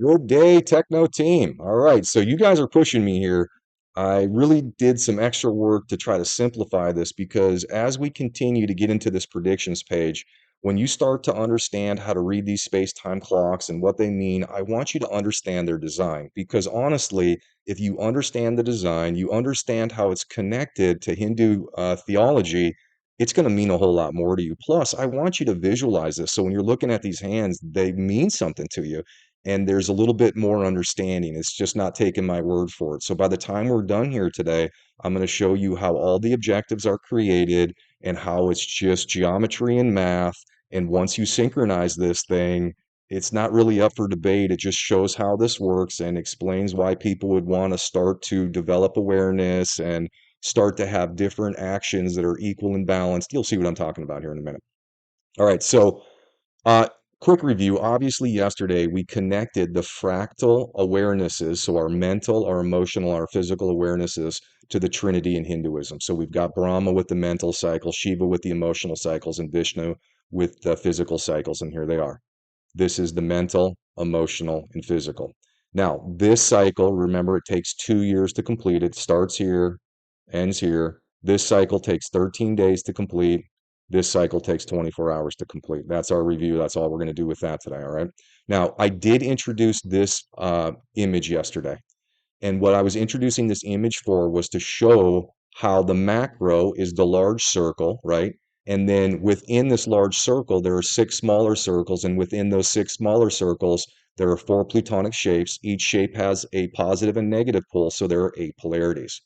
Good day, Techno team. All right, so you guys are pushing me here. I really did some extra work to try to simplify this because as we continue to get into this predictions page, when you start to understand how to read these space-time clocks and what they mean, I want you to understand their design because honestly, if you understand the design, you understand how it's connected to Hindu theology, it's going to mean a whole lot more to you. Plus, I want you to visualize this. So when you're looking at these hands, they mean something to you and there's a little bit more understanding. It's just not taking my word for it. So by the time we're done here today, I'm going to show you how all the objectives are created and how it's just geometry and math. And once you synchronize this thing, it's not really up for debate. It just shows how this works and explains why people would want to start to develop awareness and start to have different actions that are equal and balanced. You'll see what I'm talking about here in a minute. All right, so uh, quick review. Obviously, yesterday we connected the fractal awarenesses, so our mental, our emotional, our physical awarenesses, to the Trinity in Hinduism. So we've got Brahma with the mental cycle, Shiva with the emotional cycles, and Vishnu with the physical cycles. And here they are. This is the mental, emotional, and physical. Now, this cycle, remember, it takes 2 years to complete. It starts here, ends here. This cycle takes 13 days to complete. This cycle takes 24 hours to complete. That's our review. That's all we're going to do with that today. All right. Now, I did introduce this image yesterday. And what I was introducing this image for was to show how the macro is the large circle, right? And then within this large circle, there are six smaller circles. And within those six smaller circles, there are four plutonic shapes. Each shape has a positive and negative pole. So there are eight polarities.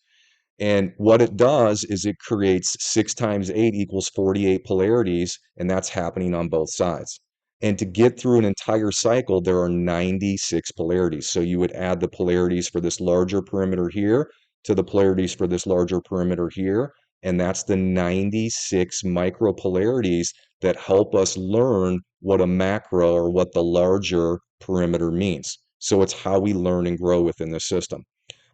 And what it does is it creates 6 times 8 equals 48 polarities, and that's happening on both sides. And to get through an entire cycle, there are 96 polarities. So you would add the polarities for this larger perimeter here to the polarities for this larger perimeter here, and that's the 96 micropolarities that help us learn what a macro or what the larger perimeter means. So it's how we learn and grow within the system.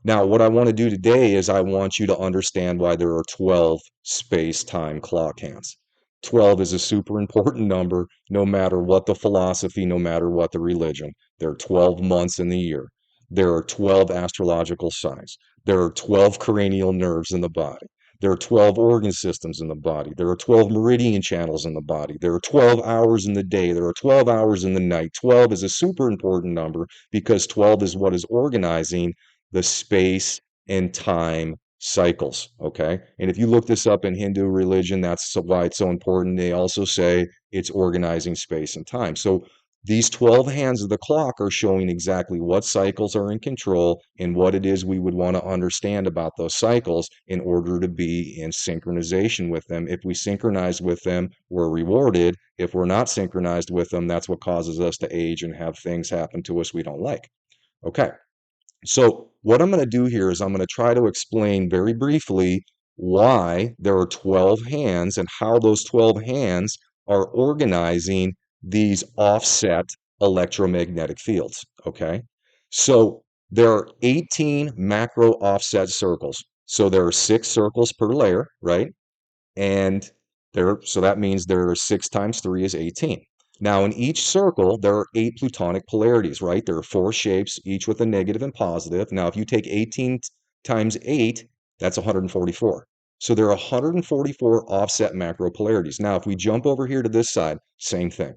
Now, what I want to do today is I want you to understand why there are 12 space-time clock hands. 12 is a super important number, no matter what the philosophy, no matter what the religion. There are 12 months in the year. There are 12 astrological signs. There are 12 cranial nerves in the body. There are 12 organ systems in the body. There are 12 meridian channels in the body. There are 12 hours in the day. There are 12 hours in the night. 12 is a super important number because 12 is what is organizing the space and time cycles. Okay. And if you look this up in Hindu religion, that's why it's so important. They also say it's organizing space and time. So these 12 hands of the clock are showing exactly what cycles are in control and what it is we would want to understand about those cycles in order to be in synchronization with them. If we synchronize with them, we're rewarded. If we're not synchronized with them, that's what causes us to age and have things happen to us we don't like. Okay. So what I'm going to do here is I'm going to try to explain very briefly why there are 12 hands and how those 12 hands are organizing these offset electromagnetic fields, okay? So there are 18 macro offset circles. So there are 6 circles per layer, right? And so that means there are 6 times 3 is 18. Now, in each circle, there are 8 plutonic polarities, right? There are 4 shapes, each with a negative and positive. Now, if you take 18 times 8, that's 144. So there are 144 offset macro polarities. Now, if we jump over here to this side, same thing.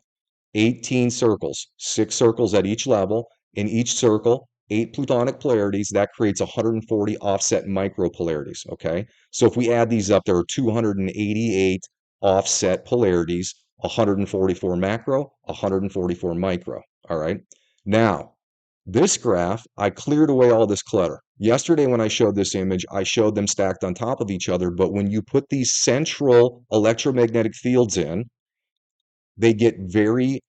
18 circles, 6 circles at each level. In each circle, 8 plutonic polarities. That creates 140 offset micropolarities, okay? So if we add these up, there are 288 offset polarities, 144 macro, 144 micro, all right? Now, this graph, I cleared away all this clutter. Yesterday when I showed this image, I showed them stacked on top of each other, but when you put these central electromagnetic fields in, they get very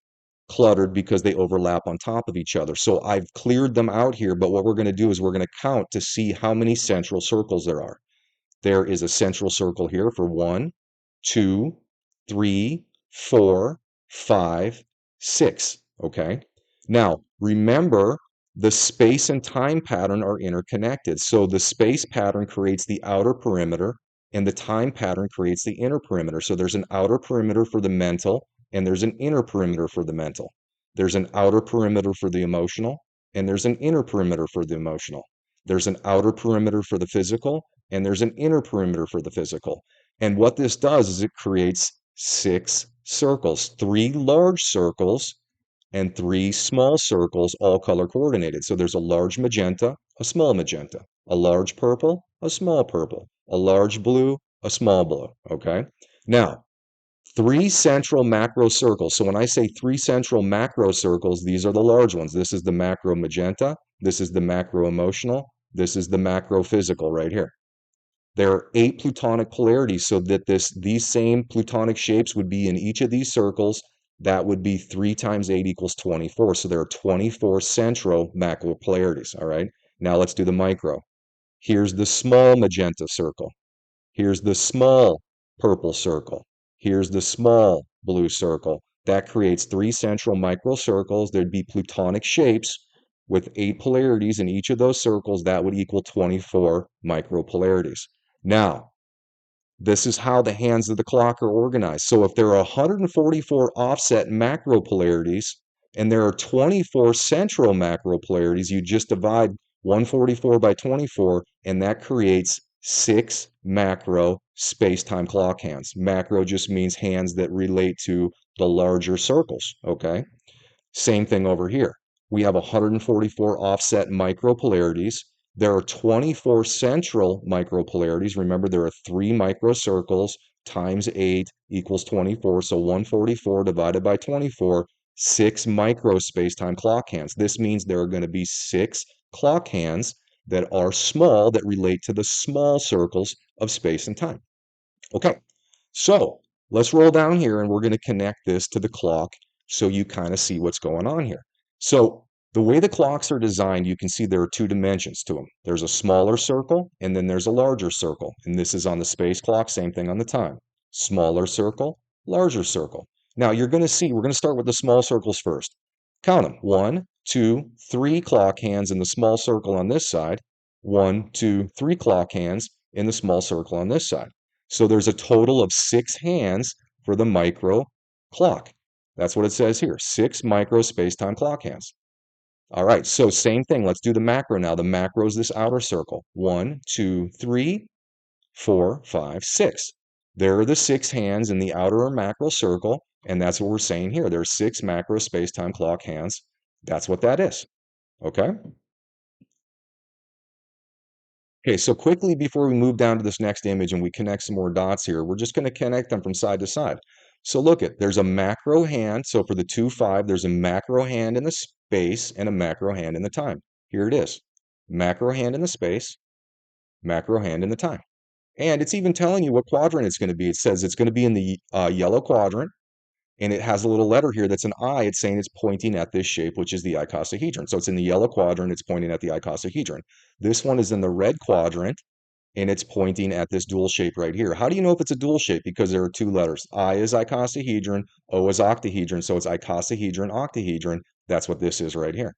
cluttered because they overlap on top of each other. So I've cleared them out here, but what we're going to do is we're going to count to see how many central circles there are. There is a central circle here for 1, 2, 3, 4, 5, 6. Okay. Now, remember, the space and time pattern are interconnected. So the space pattern creates the outer perimeter and the time pattern creates the inner perimeter. So there's an outer perimeter for the mental and there's an inner perimeter for the mental. There's an outer perimeter for the emotional and there's an inner perimeter for the emotional. There's an outer perimeter for the physical, and there's an inner perimeter for the physical. And what this does is it creates 6 circles, 3 large circles and 3 small circles, all color coordinated. So there's a large magenta, a small magenta, a large purple, a small purple, a large blue, a small blue. Okay. Now, 3 central macro circles. So when I say 3 central macro circles, these are the large ones. This is the macro magenta. This is the macro emotional. This is the macro physical right here. There are 8 plutonic polarities, so that these same plutonic shapes would be in each of these circles. That would be 3 times 8 equals 24. So there are 24 central macro polarities. All right. Now let's do the micro. Here's the small magenta circle. Here's the small purple circle. Here's the small blue circle. That creates 3 central microcircles. There'd be plutonic shapes with 8 polarities in each of those circles. That would equal 24 micropolarities. Now, this is how the hands of the clock are organized. So if there are 144 offset macropolarities and there are 24 central macropolarities, you just divide 144 by 24, and that creates 6 macro space-time clock hands. Macro just means hands that relate to the larger circles, okay? Same thing over here. We have 144 offset micropolarities. There are 24 central micropolarities. Remember, there are 3 microcircles times 8 equals 24. So 144 divided by 24, 6 micro space-time clock hands. This means there are going to be 6 clock hands that are small that relate to the small circles of space and time. Okay, so let's roll down here and we're going to connect this to the clock so you kind of see what's going on here. So the way the clocks are designed, you can see there are 2 dimensions to them. There's a smaller circle and then there's a larger circle. And this is on the space clock, same thing on the time. Smaller circle, larger circle. Now you're going to see, we're going to start with the small circles first. Count them. 1, 2, 3 clock hands in the small circle on this side. 1, 2, 3 clock hands in the small circle on this side. So there's a total of 6 hands for the micro clock. That's what it says here, 6 micro space-time clock hands. All right, so same thing. Let's do the macro now. The macro is this outer circle. 1, 2, 3, 4, 5, 6. There are the 6 hands in the outer or macro circle, and that's what we're saying here. There are 6 macro space-time clock hands. That's what that is. Okay? Okay, so quickly before we move down to this next image and we connect some more dots here, we're just going to connect them from side to side. So look at, there's a macro hand. So for the 2, 5, there's a macro hand in the space and a macro hand in the time. Here it is. Macro hand in the space, macro hand in the time. And it's even telling you what quadrant it's going to be. It says it's going to be in the yellow quadrant, and it has a little letter here that's an I. It's saying it's pointing at this shape, which is the icosahedron. So it's in the yellow quadrant. It's pointing at the icosahedron. This one is in the red quadrant, and it's pointing at this dual shape right here. How do you know if it's a dual shape? Because there are 2 letters. I is icosahedron, O is octahedron. So it's icosahedron, octahedron. That's what this is right here.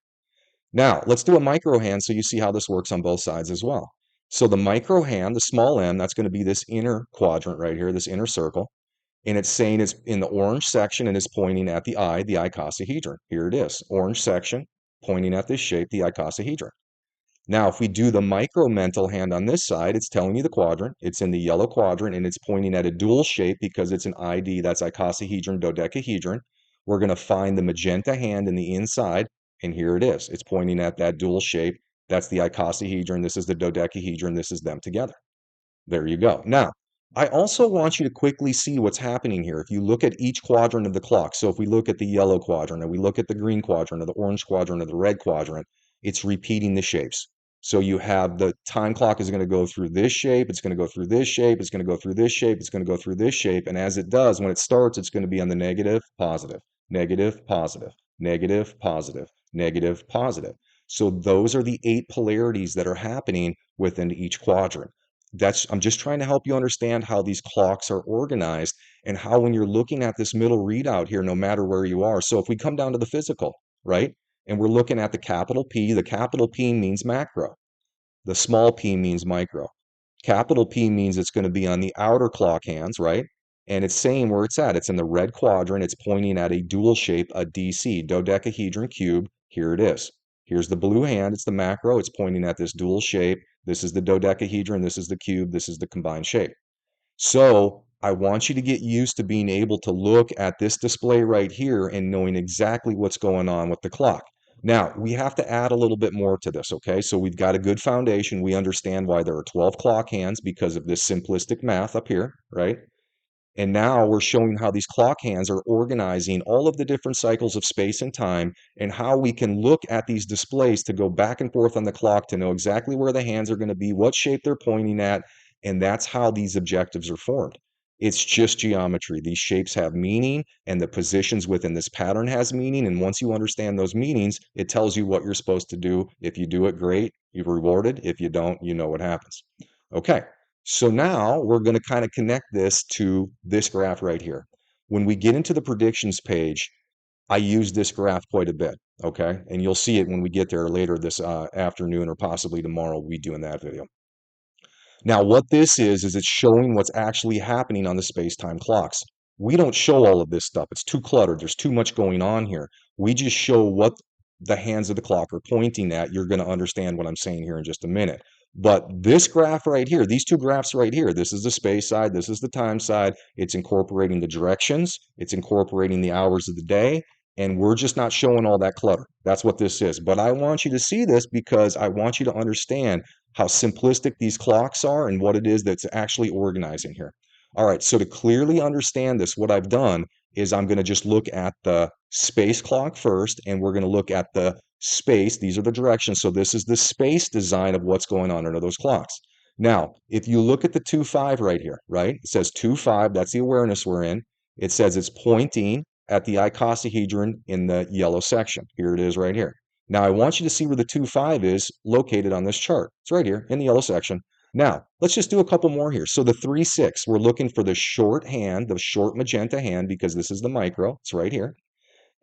Now, let's do a micro hand so you see how this works on both sides as well. So the micro hand, the small m, that's going to be this inner quadrant right here, this inner circle. And it's saying it's in the orange section and it's pointing at the icosahedron. Here it is, orange section pointing at this shape, the icosahedron. Now, if we do the micro mental hand on this side, it's telling you the quadrant. It's in the yellow quadrant and it's pointing at a dual shape because it's an ID, that's icosahedron, dodecahedron. We're going to find the magenta hand in the inside, and here it is. It's pointing at that dual shape. That's the icosahedron. This is the dodecahedron. This is them together. There you go. Now, I also want you to quickly see what's happening here. If you look at each quadrant of the clock, so if we look at the yellow quadrant, or we look at the green quadrant, or the orange quadrant, or the red quadrant, it's repeating the shapes. So you have the time clock is going to go through this shape, it's going to go through this shape, it's going to go through this shape, it's going to go through this shape, and as it does, when it starts, it's going to be on the negative, positive, negative, positive, negative, positive, negative, positive. So those are the 8 polarities that are happening within each quadrant. I'm just trying to help you understand how these clocks are organized and how when you're looking at this middle readout here, no matter where you are. So if we come down to the physical, right? And we're looking at the capital P means macro. The small p means micro. Capital P means it's going to be on the outer clock hands, right? And it's saying where it's at. It's in the red quadrant. It's pointing at a dual shape, a DC, dodecahedron cube. Here it is. Here's the blue hand, it's the macro, it's pointing at this dual shape. This is the dodecahedron, this is the cube, this is the combined shape. So I want you to get used to being able to look at this display right here and knowing exactly what's going on with the clock. Now, we have to add a little bit more to this, okay? So we've got a good foundation. We understand why there are 12 clock hands because of this simplistic math up here, right? And now we're showing how these clock hands are organizing all of the different cycles of space and time and how we can look at these displays to go back and forth on the clock to know exactly where the hands are going to be, what shape they're pointing at, and that's how these objectives are formed. It's just geometry. These shapes have meaning, and the positions within this pattern has meaning. And once you understand those meanings, it tells you what you're supposed to do. If you do it, great, you're rewarded. If you don't, you know what happens. Okay. So now we're going to kind of connect this to this graph right here. When we get into the predictions page, I use this graph quite a bit, okay? And you'll see it when we get there later this afternoon or possibly tomorrow, we'll be doing that video. Now, what this is it's showing what's actually happening on the space-time clocks. We don't show all of this stuff. It's too cluttered. There's too much going on here. We just show what the hands of the clock are pointing at. You're going to understand what I'm saying here in just a minute. But this graph right here, these two graphs right here, this is the space side, this is the time side. It's incorporating the directions, it's incorporating the hours of the day, and we're just not showing all that clutter. That's what this is. But I want you to see this because I want you to understand how simplistic these clocks are and what it is that's actually organizing here. All right, so to clearly understand this, what I've done is I'm going to just look at the space clock first, and we're going to look at the space. These are the directions. So this is the space design of what's going on under those clocks. Now, if you look at the 2-5 right here, right? It says 2-5, that's the awareness we're in. It says it's pointing at the icosahedron in the yellow section. Here it is right here. Now, I want you to see where the 2-5 is located on this chart. It's right here in the yellow section. Now, let's just do a couple more here. So the 3-6, we're looking for the short hand, the short magenta hand, because this is the micro. It's right here.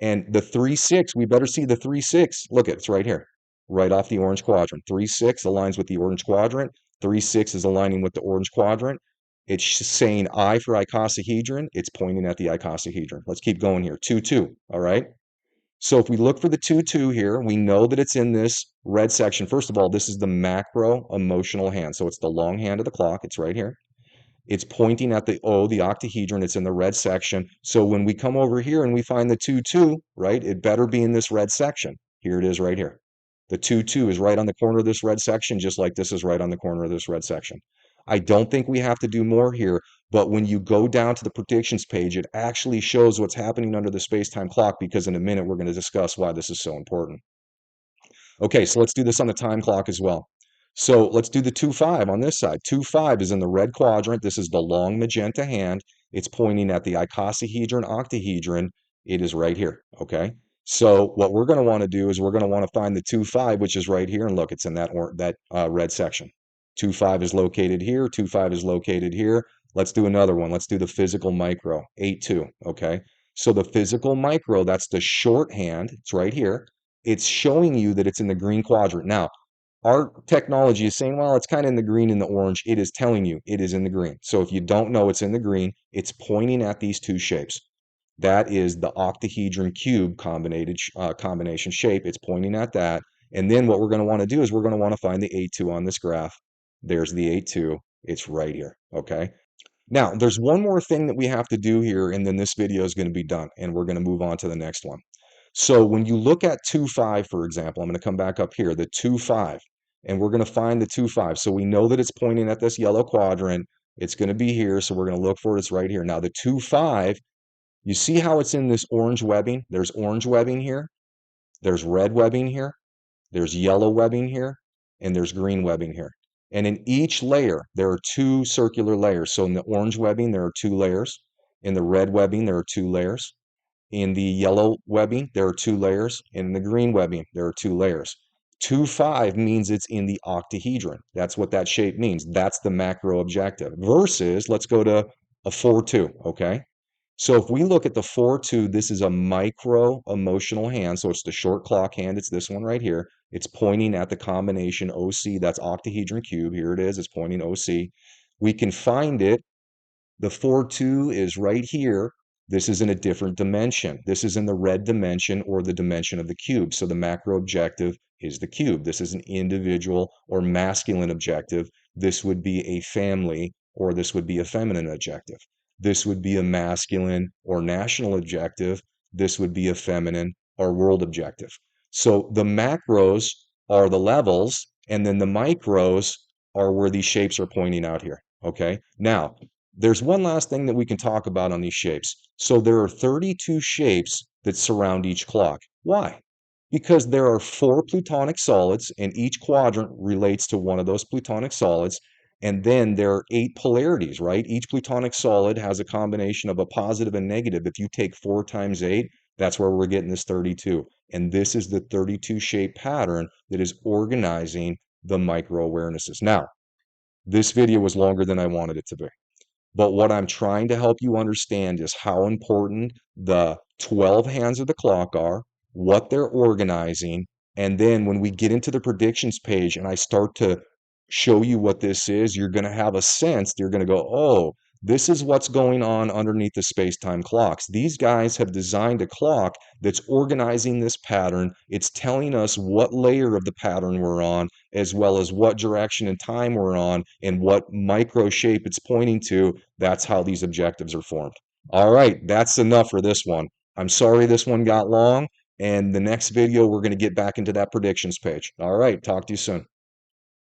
And the 3-6, we better see the 3-6. Look, it's right here, right off the orange quadrant. 3-6 aligns with the orange quadrant. 3-6 is aligning with the orange quadrant. It's saying I for icosahedron. It's pointing at the icosahedron. Let's keep going here. 2-2, all right? So if we look for the 2-2 here, we know that it's in this red section. First of all, this is the macro emotional hand. So it's the long hand of the clock. It's right here. It's pointing at the O, the octahedron. It's in the red section. So when we come over here and we find the 2-2, right, it better be in this red section. Here it is right here. The 2-2 is right on the corner of this red section, just like this is right on the corner of this red section. I don't think we have to do more here, but when you go down to the predictions page, it actually shows what's happening under the space-time clock, because in a minute we're going to discuss why this is so important. Okay, so let's do this on the time clock as well. So let's do the 2-5 on this side. 2-5 is in the red quadrant. This is the long magenta hand. It's pointing at the icosahedron, octahedron. It is right here, okay? So what we're going to want to do is we're going to want to find the 2-5, which is right here. And look, it's in that red section. 2-5 is located here. 2-5 is located here. Let's do another one. Let's do the physical micro, 8-2, okay? So the physical micro, that's the shorthand. It's right here. It's showing you that it's in the green quadrant. Now, our technology is saying, well, it's kind of in the green and the orange. It is telling you it is in the green. So if you don't know it's in the green, it's pointing at these two shapes. That is the octahedron cube combination shape. It's pointing at that. And then what we're going to want to do is we're going to want to find the 8-2 on this graph. There's the 8-2. It's right here, okay? Now, there's one more thing that we have to do here, and then this video is going to be done, and we're going to move on to the next one. So when you look at 2-5, for example, I'm going to come back up here, the 2-5, and we're going to find the 2-5. So we know that it's pointing at this yellow quadrant. It's going to be here, so we're going to look for it. It's right here. Now, the 2-5, you see how it's in this orange webbing? There's orange webbing here. There's red webbing here. There's yellow webbing here. And there's green webbing here. And in each layer, there are two circular layers. So in the orange webbing, there are two layers. In the red webbing, there are two layers. In the yellow webbing, there are two layers. In the green webbing, there are two layers. 2-5 means it's in the octahedron. That's what that shape means. That's the macro objective. Versus, let's go to a 4-2, okay? So if we look at the 4-2, this is a micro emotional hand. So it's the short clock hand. It's this one right here. It's pointing at the combination OC. That's octahedron cube. Here it is. It's pointing OC. We can find it. The 4-2 is right here. This is in a different dimension. This is in the red dimension or the dimension of the cube. So the macro objective is the cube. This is an individual or masculine objective. This would be a family, or this would be a feminine objective. This would be a masculine or national objective. This would be a feminine or world objective. So the macros are the levels, and then the micros are where these shapes are pointing out here. Okay. Now, there's one last thing that we can talk about on these shapes. So there are 32 shapes that surround each clock. Why? Because there are 4 plutonic solids, and each quadrant relates to one of those plutonic solids. And then there are 8 polarities, right? Each plutonic solid has a combination of a positive and negative. If you take 4 times 8, that's where we're getting this 32. And this is the 32 shape pattern that is organizing the micro awarenesses. Now, this video was longer than I wanted it to be. But what I'm trying to help you understand is how important the 12 hands of the clock are, what they're organizing, and then when we get into the predictions page and I start to show you what this is, you're going to have a sense, you're going to go, oh, this is what's going on underneath the space-time clocks. These guys have designed a clock that's organizing this pattern. It's telling us what layer of the pattern we're on, as well as what direction and time we're on, and what micro shape it's pointing to. That's how these objectives are formed. All right, that's enough for this one. I'm sorry this one got long, and the next video, we're going to get back into that predictions page. All right, talk to you soon.